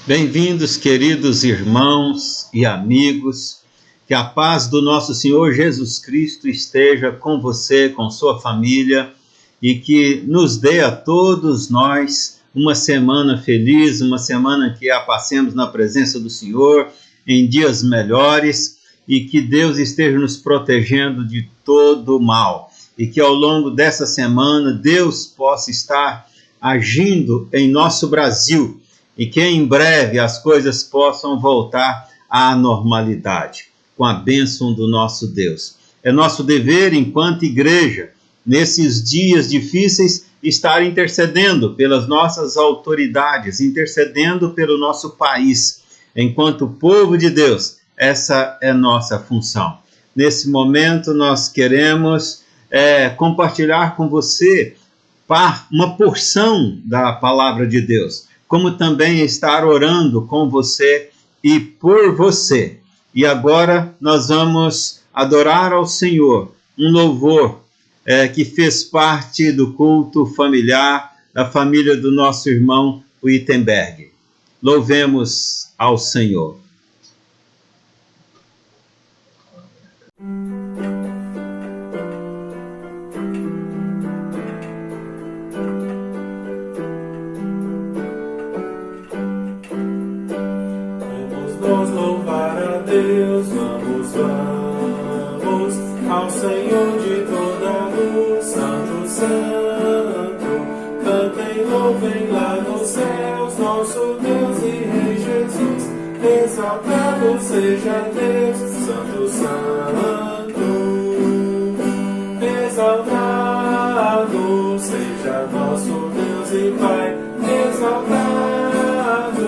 Bem-vindos, queridos irmãos e amigos, que a paz do nosso Senhor Jesus Cristo esteja com você, com sua família, e que nos dê a todos nós uma semana feliz, uma semana que a passemos na presença do Senhor, em dias melhores, e que Deus esteja nos protegendo de todo mal, e que ao longo dessa semana Deus possa estar agindo em nosso Brasil, e que em breve as coisas possam voltar à normalidade, com a bênção do nosso Deus. É nosso dever, enquanto igreja, nesses dias difíceis, estar intercedendo pelas nossas autoridades, intercedendo pelo nosso país. Enquanto povo de Deus, essa é nossa função. Nesse momento, nós queremos compartilhar com você uma porção da palavra de Deus, como também estar orando com você e por você. E agora nós vamos adorar ao Senhor, um louvor que fez parte do culto familiar da família do nosso irmão Wittenberg. Louvemos ao Senhor. Vamos louvar a Deus, vamos ao Senhor de toda a luz, Santo, Santo. Cantem, louvem lá nos céus, nosso Deus e Rei Jesus. Exaltado seja Deus, Santo, Santo. Exaltado seja nosso Deus e Pai, exaltado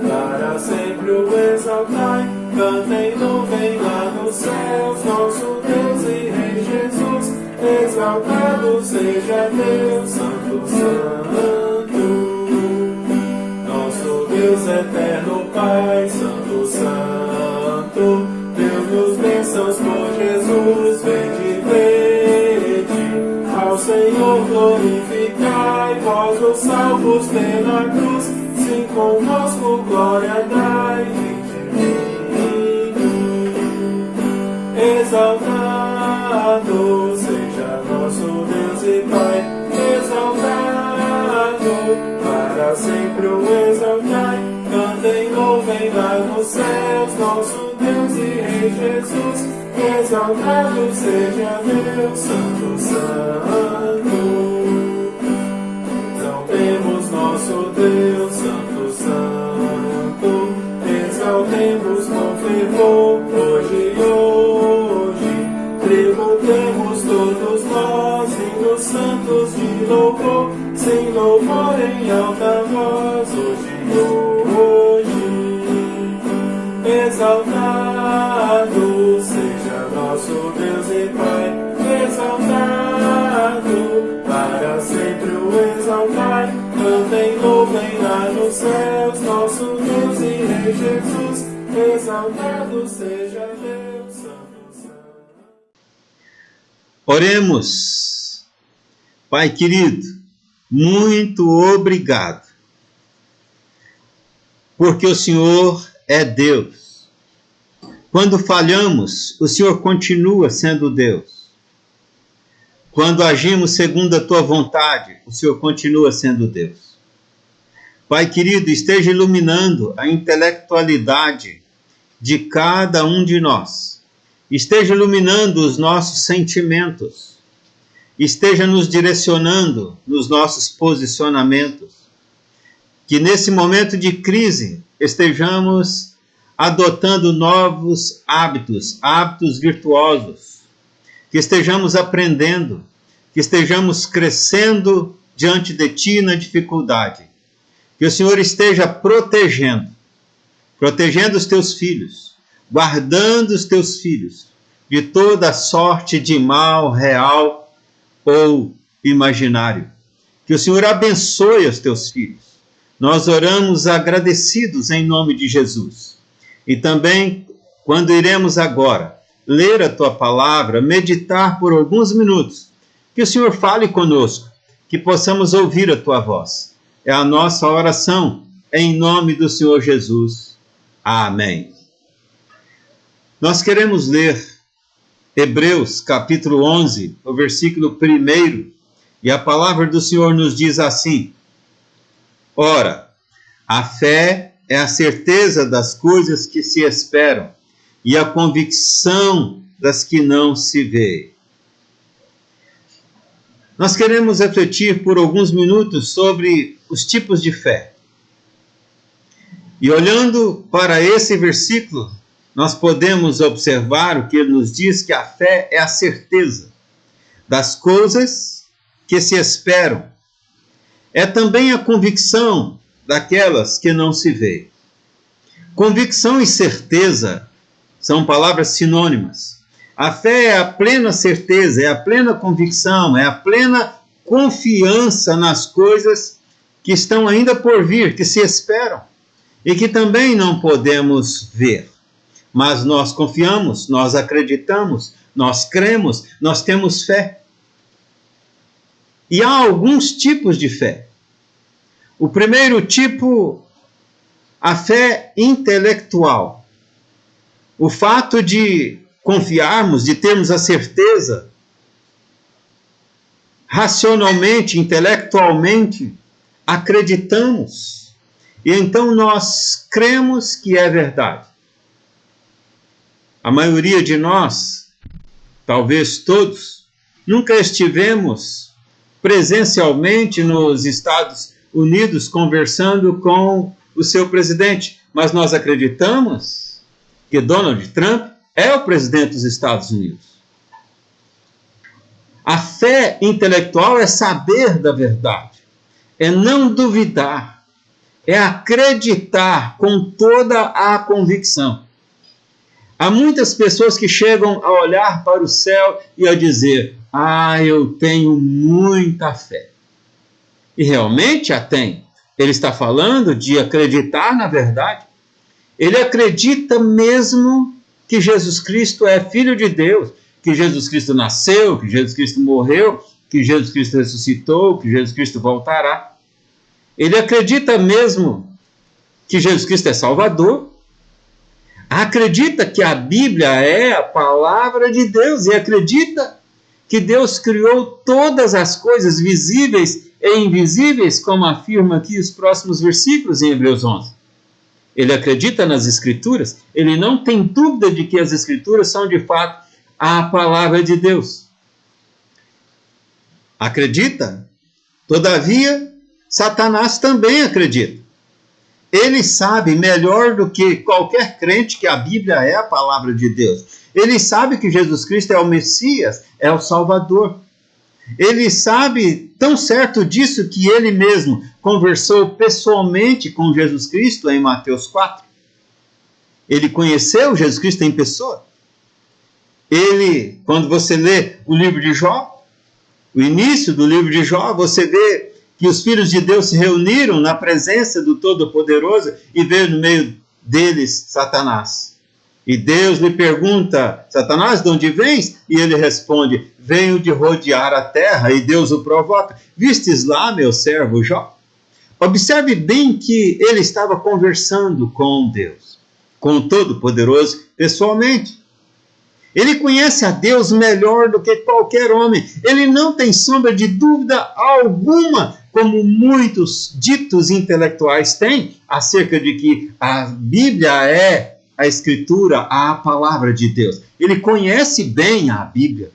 para sempre o exaltai. Cantem, louvem lá nos céus, nosso Deus e Rei Jesus. Exaltado seja Deus, Santo, Santo. Nosso Deus eterno Pai, Santo, Santo. Deus-nos bênçãos por Jesus, vede, ao Senhor glorificai, vós os salvos pela cruz, sim conosco glória dai, exaltado seja nosso Deus e Pai, exaltado para sempre o exaltai. Cantem, louvem lá nos céus, nosso Deus e Rei Jesus. Exaltado seja Deus, Santo, Santo. Exaltemos nosso Deus, Santo, Santo. Exaltemos com fervor hoje. Tributemos todos nós, hinos santos de louvor, sem louvor em alta voz, hoje. Exaltado seja nosso Deus e Pai, exaltado para sempre o exaltai. Cantem, louvem lá nos céus, nosso Deus e Rei Jesus. Exaltado seja Deus, Santo, Santo. Oremos. Pai querido, muito obrigado, porque o Senhor é Deus. Quando falhamos, o Senhor continua sendo Deus. Quando agimos segundo a tua vontade, o Senhor continua sendo Deus. Pai querido, esteja iluminando a intelectualidade de cada um de nós. Esteja iluminando os nossos sentimentos. Esteja nos direcionando nos nossos posicionamentos. Que nesse momento de crise estejamos adotando novos hábitos virtuosos, que estejamos aprendendo, que estejamos crescendo diante de Ti na dificuldade, que o Senhor esteja protegendo os Teus filhos, guardando os Teus filhos de toda sorte de mal real ou imaginário, que o Senhor abençoe os Teus filhos. Nós oramos agradecidos em nome de Jesus. E também, quando iremos agora ler a Tua palavra, meditar por alguns minutos, que o Senhor fale conosco, que possamos ouvir a Tua voz. É a nossa oração em nome do Senhor Jesus. Amém. Nós queremos ler Hebreus capítulo 11, o versículo 1, e a palavra do Senhor nos diz assim: Ora, a fé é a certeza das coisas que se esperam e a convicção das que não se veem. Nós queremos refletir por alguns minutos sobre os tipos de fé. E olhando para esse versículo, nós podemos observar o que ele nos diz, que a fé é a certeza das coisas que se esperam. É também a convicção daquelas que não se veem. Convicção e certeza são palavras sinônimas. A fé é a plena certeza, é a plena convicção, é a plena confiança nas coisas que estão ainda por vir, que se esperam e que também não podemos ver. Mas nós confiamos, nós acreditamos, nós cremos, nós temos fé. E há alguns tipos de fé. O primeiro tipo, a fé intelectual. O fato de confiarmos, de termos a certeza, racionalmente, intelectualmente, acreditamos. E então nós cremos que é verdade. A maioria de nós, talvez todos, nunca estivemos presencialmente nos Estados Unidos conversando com o seu presidente, mas nós acreditamos que Donald Trump é o presidente dos Estados Unidos. A fé intelectual é saber da verdade, é não duvidar, é acreditar com toda a convicção. Há muitas pessoas que chegam a olhar para o céu e a dizer: eu tenho muita fé. E realmente a tem. Ele está falando de acreditar na verdade. Ele acredita mesmo que Jesus Cristo é Filho de Deus, que Jesus Cristo nasceu, que Jesus Cristo morreu, que Jesus Cristo ressuscitou, que Jesus Cristo voltará. Ele acredita mesmo que Jesus Cristo é Salvador. Acredita que a Bíblia é a palavra de Deus e acredita que Deus criou todas as coisas visíveis e invisíveis, como afirma aqui os próximos versículos em Hebreus 11. Ele acredita nas Escrituras, ele não tem dúvida de que as Escrituras são de fato a palavra de Deus. Acredita? Todavia, Satanás também acredita. Ele sabe melhor do que qualquer crente que a Bíblia é a palavra de Deus. Ele sabe que Jesus Cristo é o Messias, é o Salvador. Ele sabe tão certo disso que ele mesmo conversou pessoalmente com Jesus Cristo em Mateus 4. Ele conheceu Jesus Cristo em pessoa. Ele, quando você lê o livro de Jó, o início do livro de Jó, você vê que os filhos de Deus se reuniram na presença do Todo-Poderoso e veio no meio deles Satanás. E Deus lhe pergunta: Satanás, de onde vens? E ele responde: venho de rodear a terra. E Deus o provoca: vistes lá meu servo Jó? Observe bem que ele estava conversando com Deus, com o Todo-Poderoso, pessoalmente. Ele conhece a Deus melhor do que qualquer homem. Ele não tem sombra de dúvida alguma, como muitos ditos intelectuais têm, acerca de que a Bíblia é a Escritura, a palavra de Deus. Ele conhece bem a Bíblia.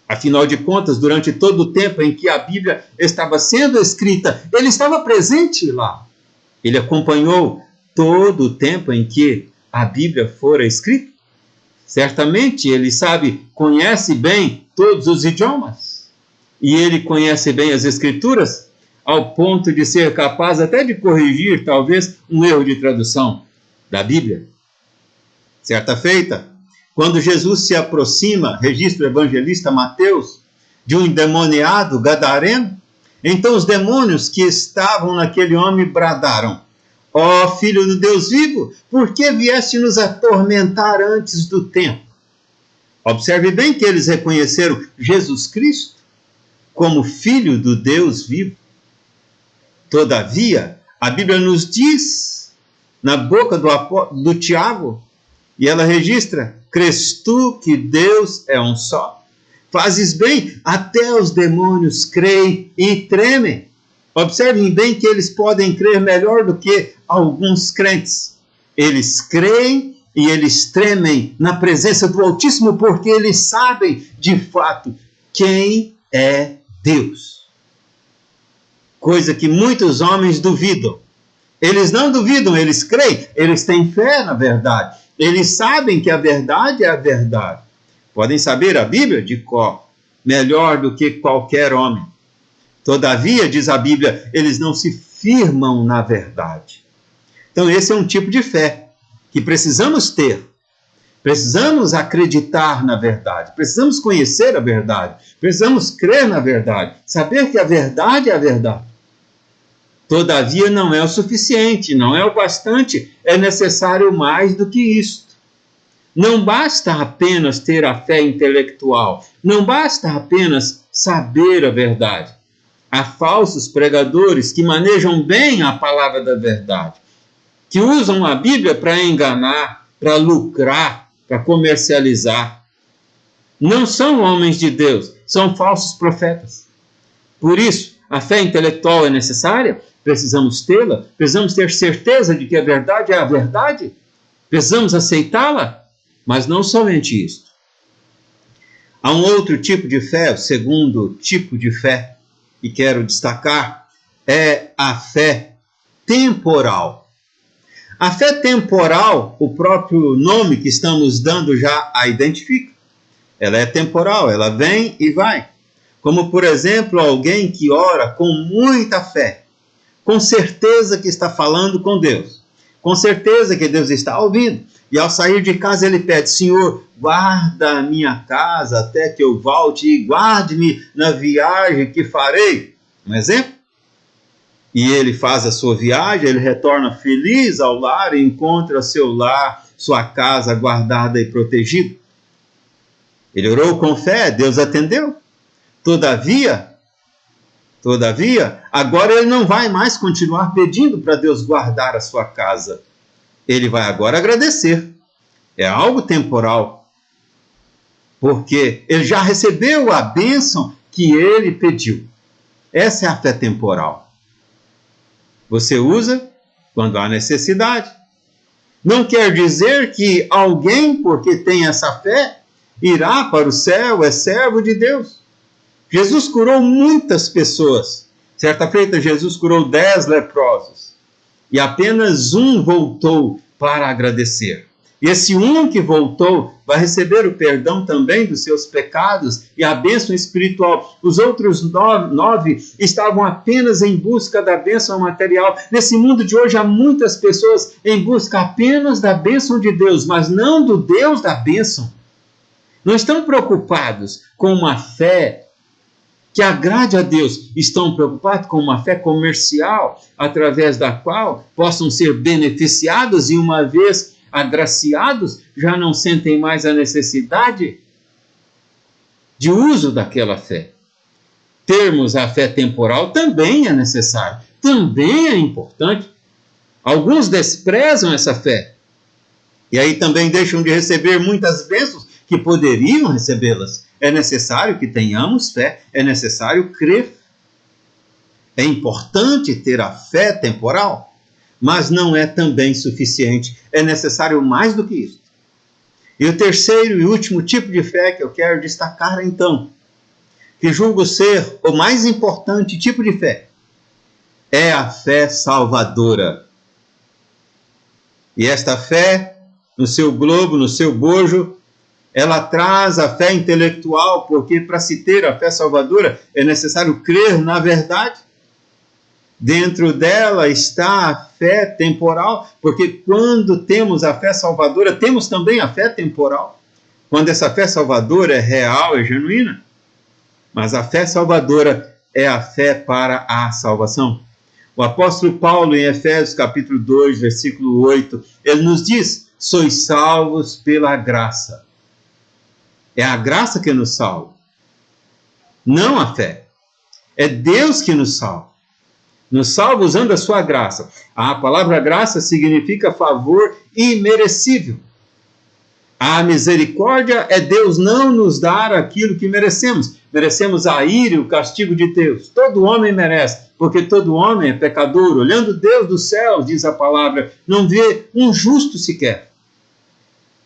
Afinal de contas, durante todo o tempo em que a Bíblia estava sendo escrita, ele estava presente lá. Ele acompanhou todo o tempo em que a Bíblia fora escrita. Certamente ele conhece bem todos os idiomas. E ele conhece bem as Escrituras, ao ponto de ser capaz até de corrigir, talvez, um erro de tradução da Bíblia. Certa feita, quando Jesus se aproxima, registra o evangelista Mateus, de um endemoniado gadareno, então os demônios que estavam naquele homem bradaram: ó Filho do Deus vivo, por que vieste nos atormentar antes do tempo? Observe bem que eles reconheceram Jesus Cristo como Filho do Deus vivo. Todavia, A Bíblia nos diz, na boca do Tiago, e ela registra: crês tu que Deus é um só? Fazes bem, até os demônios creem e tremem. Observem bem que eles podem crer melhor do que alguns crentes. Eles creem e eles tremem na presença do Altíssimo, porque eles sabem, de fato, quem é Deus. Coisa que muitos homens duvidam. Eles não duvidam, eles creem, eles têm fé na verdade. Eles sabem que a verdade é a verdade. Podem saber a Bíblia de cor, melhor do que qualquer homem. Todavia, diz a Bíblia, eles não se firmam na verdade. Então esse é um tipo de fé que precisamos ter. Precisamos acreditar na verdade, precisamos conhecer a verdade, precisamos crer na verdade, saber que a verdade é a verdade. Todavia não é o suficiente, não é o bastante, é necessário mais do que isto. Não basta apenas ter a fé intelectual, não basta apenas saber a verdade. Há falsos pregadores que manejam bem a palavra da verdade, que usam a Bíblia para enganar, para lucrar, para comercializar. Não são homens de Deus, são falsos profetas. Por isso, a fé intelectual é necessária, precisamos tê-la, precisamos ter certeza de que a verdade é a verdade, precisamos aceitá-la, mas não somente isso. Há um outro tipo de fé, o segundo tipo de fé, que quero destacar, é a fé temporal. A fé temporal, o próprio nome que estamos dando já a identifica. Ela é temporal, ela vem e vai. Como, por exemplo, alguém que ora com muita fé, com certeza que está falando com Deus, com certeza que Deus está ouvindo. E ao sair de casa ele pede: Senhor, guarda a minha casa até que eu volte e guarde-me na viagem que farei. Um exemplo? E ele faz a sua viagem, ele retorna feliz ao lar e encontra seu lar, sua casa guardada e protegida. Ele orou com fé, Deus atendeu. Todavia, agora ele não vai mais continuar pedindo para Deus guardar a sua casa. Ele vai agora agradecer. É algo temporal. Porque ele já recebeu a bênção que ele pediu. Essa é a fé temporal. Você usa quando há necessidade. Não quer dizer que alguém, porque tem essa fé, irá para o céu, é servo de Deus. Jesus curou muitas pessoas. Certa feita, Jesus curou 10 leprosos. E apenas um voltou para agradecer. E esse um que voltou vai receber o perdão também dos seus pecados e a bênção espiritual. Os outros 9 estavam apenas em busca da bênção material. Nesse mundo de hoje há muitas pessoas em busca apenas da bênção de Deus, mas não do Deus da bênção. Não estão preocupados com uma fé que agrade a Deus, estão preocupados com uma fé comercial, através da qual possam ser beneficiados e, uma vez agraciados, já não sentem mais a necessidade de uso daquela fé. Termos a fé temporal também é necessário, também é importante. Alguns desprezam essa fé e aí também deixam de receber muitas bênçãos que poderiam recebê-las. É necessário que tenhamos fé, é necessário crer. É importante ter a fé temporal, mas não é também suficiente. É necessário mais do que isso. E o terceiro e último tipo de fé que eu quero destacar então, que julgo ser o mais importante tipo de fé, é a fé salvadora. E esta fé, no seu globo, no seu bojo, ela traz a fé intelectual, porque para se ter a fé salvadora é necessário crer na verdade. Dentro dela está a fé temporal, porque quando temos a fé salvadora, temos também a fé temporal. Quando essa fé salvadora é real, é genuína. Mas a fé salvadora é a fé para a salvação. O apóstolo Paulo, em Efésios capítulo 2, versículo 8, ele nos diz: sois salvos pela graça. É a graça que nos salva, não a fé. É Deus que nos salva. Nos salva usando a sua graça. A palavra graça significa favor imerecível. A misericórdia é Deus não nos dar aquilo que merecemos. Merecemos a ira e o castigo de Deus. Todo homem merece, porque todo homem é pecador. Olhando Deus do céu, diz a palavra, não vê um justo sequer.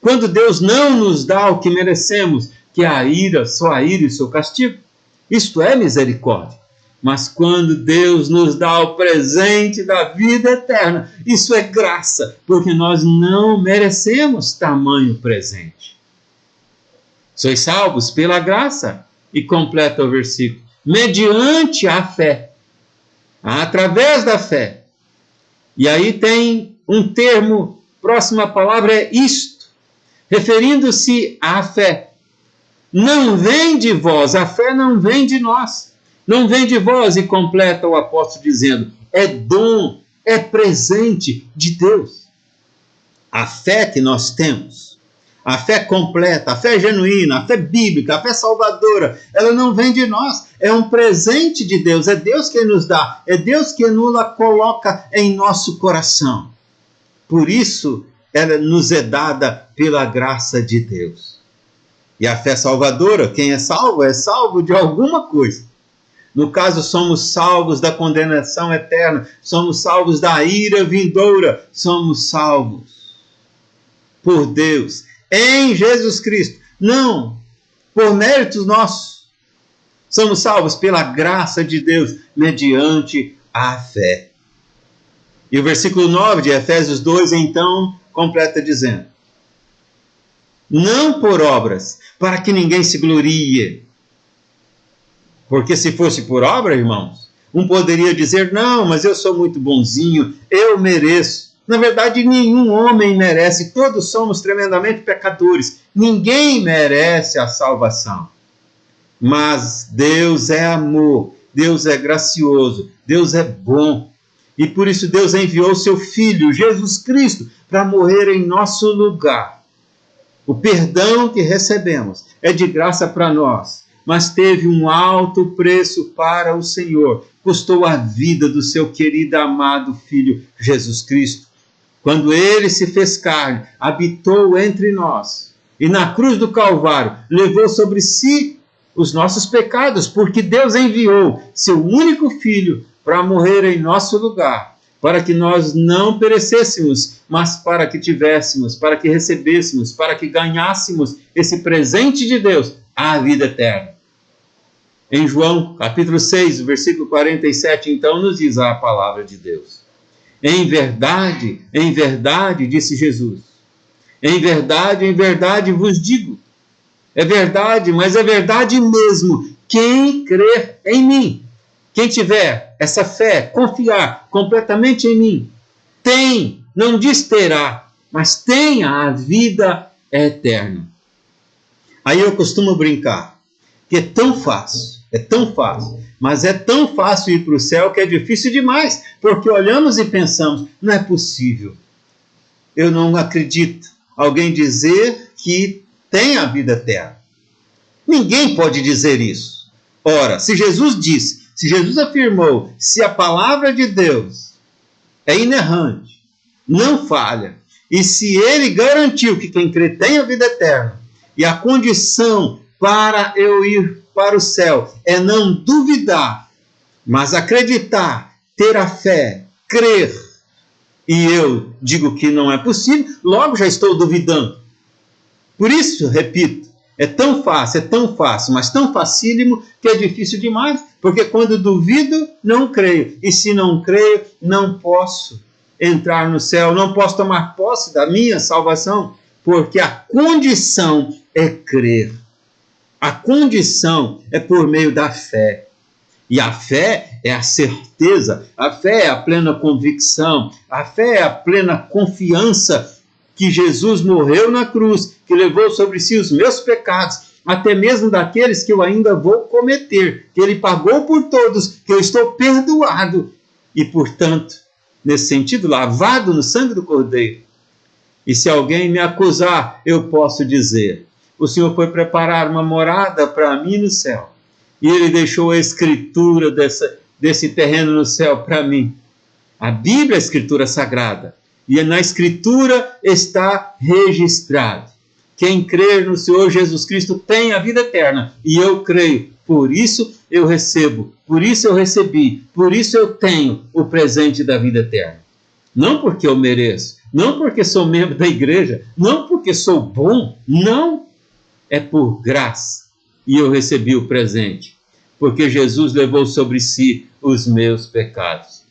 Quando Deus não nos dá o que merecemos, que é a ira, só a ira e o seu castigo, isto é misericórdia. Mas quando Deus nos dá o presente da vida eterna, isso é graça, porque nós não merecemos tamanho presente. Sois salvos pela graça, e completa o versículo, mediante a fé, através da fé. E aí tem um termo, próxima palavra é isto, referindo-se à fé. Não vem de vós, a fé não vem de nós. Não vem de vós, e completa o apóstolo dizendo, é dom, é presente de Deus. A fé que nós temos, a fé completa, a fé genuína, a fé bíblica, a fé salvadora, ela não vem de nós, é um presente de Deus, é Deus que nos dá, é Deus que nos coloca em nosso coração. Por isso, ela nos é dada pela graça de Deus. E a fé salvadora, quem é salvo de alguma coisa. No caso, somos salvos da condenação eterna, somos salvos da ira vindoura, somos salvos por Deus, em Jesus Cristo, não por méritos nossos. Somos salvos pela graça de Deus, mediante a fé. E o versículo 9 de Efésios 2, então, completa dizendo, não por obras, para que ninguém se glorie. Porque se fosse por obra, irmãos, um poderia dizer, não, mas eu sou muito bonzinho, eu mereço. Na verdade, nenhum homem merece, todos somos tremendamente pecadores. Ninguém merece a salvação. Mas Deus é amor, Deus é gracioso, Deus é bom. E por isso Deus enviou seu Filho, Jesus Cristo, para morrer em nosso lugar. O perdão que recebemos é de graça para nós. Mas teve um alto preço para o Senhor, custou a vida do seu querido amado Filho Jesus Cristo. Quando ele se fez carne, habitou entre nós, e na cruz do Calvário levou sobre si os nossos pecados, porque Deus enviou seu único Filho para morrer em nosso lugar, para que nós não perecêssemos, mas para que tivéssemos, para que recebêssemos, para que ganhássemos esse presente de Deus, a vida eterna. Em João, capítulo 6, versículo 47, então, nos diz a palavra de Deus. Em verdade, disse Jesus, em verdade vos digo. É verdade, mas é verdade mesmo. Quem crer em mim, quem tiver essa fé, confiar completamente em mim, tem, não diz terá, mas tem a vida eterna. Aí eu costumo brincar, que é tão fácil, mas é tão fácil ir para o céu que é difícil demais, porque olhamos e pensamos, não é possível, eu não acredito alguém dizer que tem a vida eterna. Ninguém pode dizer isso. Ora, se Jesus disse, se Jesus afirmou, se a palavra de Deus é inerrante, não falha, e se ele garantiu que quem crê tem a vida eterna, e a condição para eu ir para o céu é não duvidar, mas acreditar, ter a fé, crer. E eu digo que não é possível, logo já estou duvidando. Por isso, repito, é tão fácil, mas tão facílimo que é difícil demais, porque quando duvido, não creio. E se não creio, não posso entrar no céu, não posso tomar posse da minha salvação, porque a condição é crer. A condição é por meio da fé. E a fé é a certeza, a fé é a plena convicção, a fé é a plena confiança que Jesus morreu na cruz, que levou sobre si os meus pecados, até mesmo daqueles que eu ainda vou cometer, que ele pagou por todos, que eu estou perdoado e, portanto, nesse sentido, lavado no sangue do Cordeiro. E se alguém me acusar, eu posso dizer, o Senhor foi preparar uma morada para mim no céu. E ele deixou a escritura desse terreno no céu para mim. A Bíblia é a Escritura Sagrada. E na Escritura está registrado. Quem crer no Senhor Jesus Cristo tem a vida eterna. E eu creio. Por isso eu recebo. Por isso eu recebi. Por isso eu tenho o presente da vida eterna. Não porque eu mereço. Não porque sou membro da igreja. Não porque sou bom. Não. É por graça. E eu recebi o presente. Porque Jesus levou sobre si os meus pecados.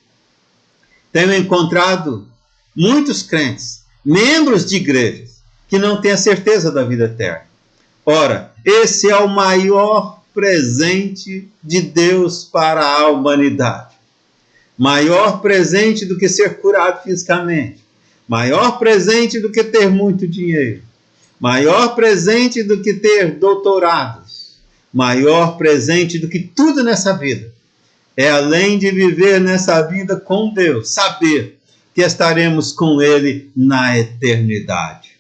Tenho encontrado muitos crentes, membros de igrejas, que não têm a certeza da vida eterna. Ora, esse é o maior presente de Deus para a humanidade. Maior presente do que ser curado fisicamente. Maior presente do que ter muito dinheiro. Maior presente do que ter doutorados. Maior presente do que tudo nessa vida. É além de viver nessa vida com Deus, saber que estaremos com Ele na eternidade.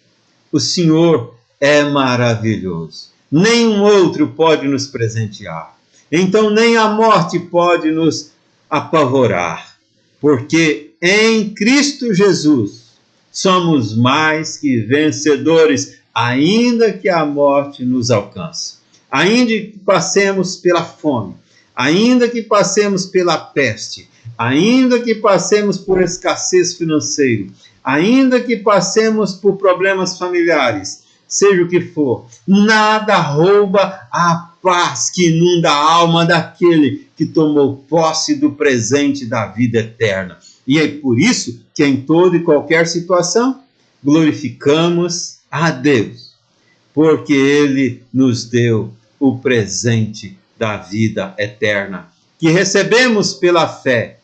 O Senhor é maravilhoso. Nenhum outro pode nos presentear. Então nem a morte pode nos apavorar. Porque em Cristo Jesus somos mais que vencedores, ainda que a morte nos alcance. Ainda que passemos pela fome. Ainda que passemos pela peste, ainda que passemos por escassez financeira, ainda que passemos por problemas familiares, seja o que for, nada rouba a paz que inunda a alma daquele que tomou posse do presente da vida eterna. E é por isso que em toda e qualquer situação, glorificamos a Deus, porque Ele nos deu o presente da vida eterna, que recebemos pela fé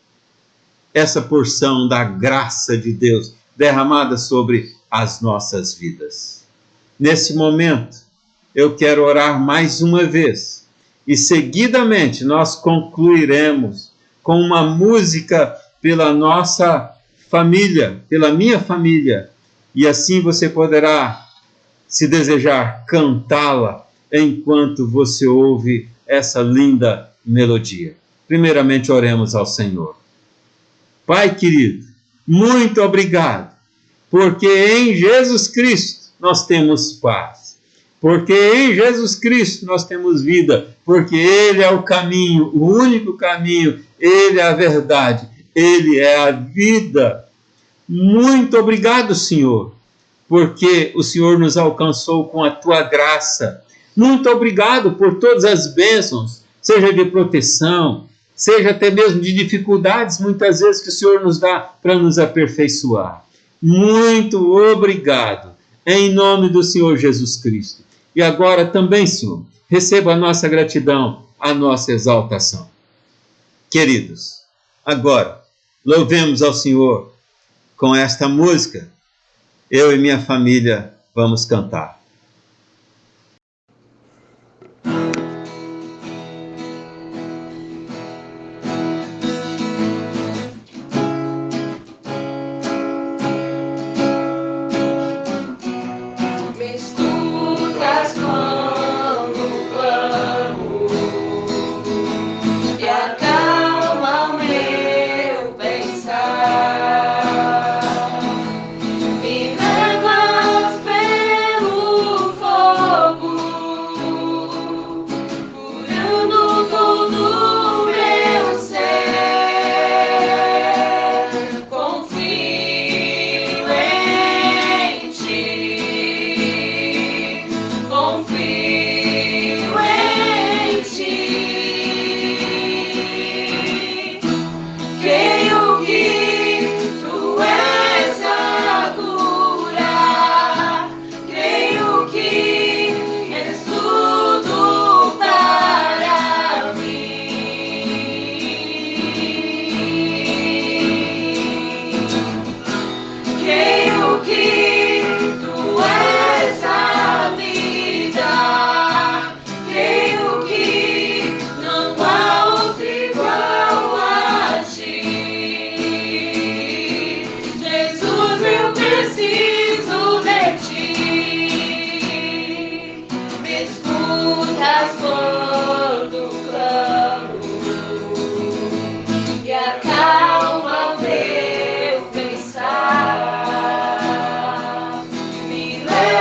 essa porção da graça de Deus derramada sobre as nossas vidas. Nesse momento, eu quero orar mais uma vez e seguidamente nós concluiremos com uma música pela nossa família, pela minha família, e assim você poderá, se desejar, cantá-la enquanto você ouve essa linda melodia. Primeiramente, oremos ao Senhor. Pai querido, muito obrigado, porque em Jesus Cristo nós temos paz, porque em Jesus Cristo nós temos vida, porque Ele é o caminho, o único caminho, Ele é a verdade, Ele é a vida. Muito obrigado, Senhor, porque o Senhor nos alcançou com a Tua graça. Muito obrigado por todas as bênçãos, seja de proteção, seja até mesmo de dificuldades, muitas vezes que o Senhor nos dá para nos aperfeiçoar. Muito obrigado, em nome do Senhor Jesus Cristo. E agora também, Senhor, receba a nossa gratidão, a nossa exaltação. Queridos, agora, louvemos ao Senhor com esta música. Eu e minha família vamos cantar. Me levas pelo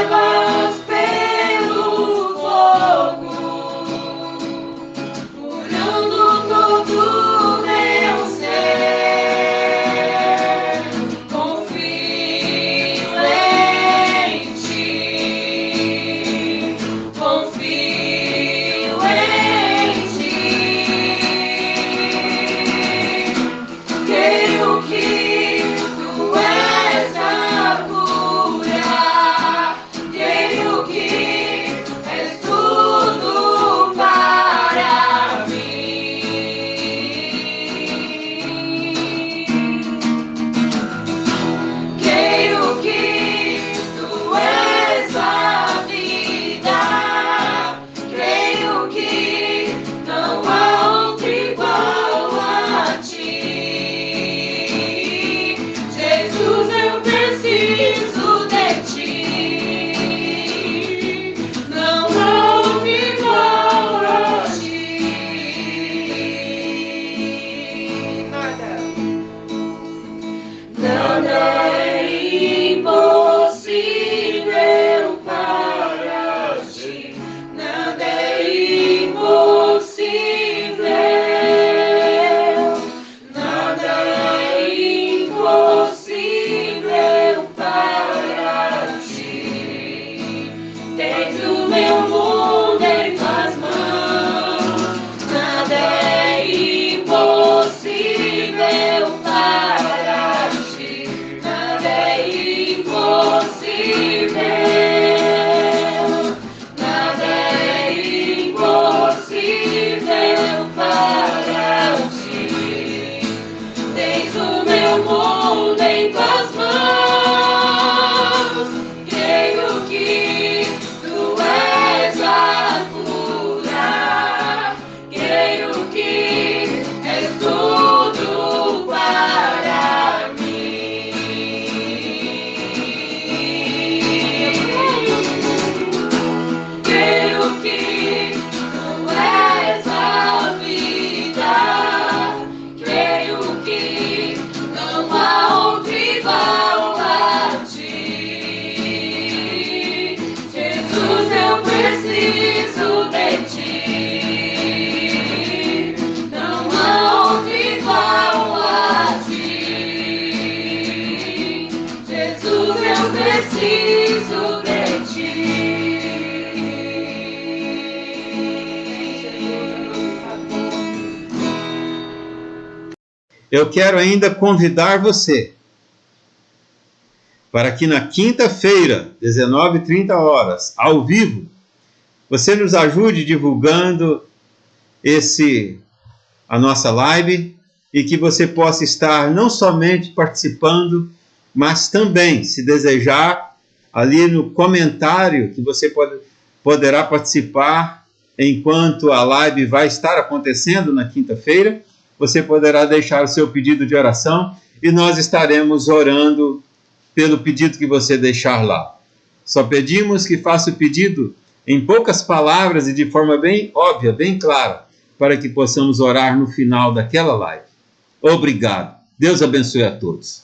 trevas pelo fogo, curando todo meu ser. Confio em ti, confio em ti. Creio que tu és a cura, creio que és tudo para mim. Creio que tu és a vida, creio que não há outro igual a ti. Jesus, eu preciso de ti. Não há outro igual a ti. Nada é impossível para ti. Nada é impossível. Nada é impossível para ti. Tens o meu mundo em tuas mãos. Nada é impossível para ti. Nada é impossível. Nada é impossível para ti. Tens o meu mundo em tuas mãos. Creio que tu és a cura. Creio que és tudo para mim. Creio que tu és a vida. Creio que não há outro igual a ti. Jesus, eu preciso de ti. Não há outro igual a ti. Jesus, eu preciso de ti. Eu quero ainda convidar você para que na quinta-feira, 19h30, ao vivo, você nos ajude divulgando a nossa live e que você possa estar não somente participando, mas também, se desejar, ali no comentário que você poderá participar enquanto a live vai estar acontecendo na quinta-feira. Você poderá deixar o seu pedido de oração e nós estaremos orando pelo pedido que você deixar lá. Só pedimos que faça o pedido em poucas palavras e de forma bem óbvia, bem clara, para que possamos orar no final daquela live. Obrigado. Deus abençoe a todos.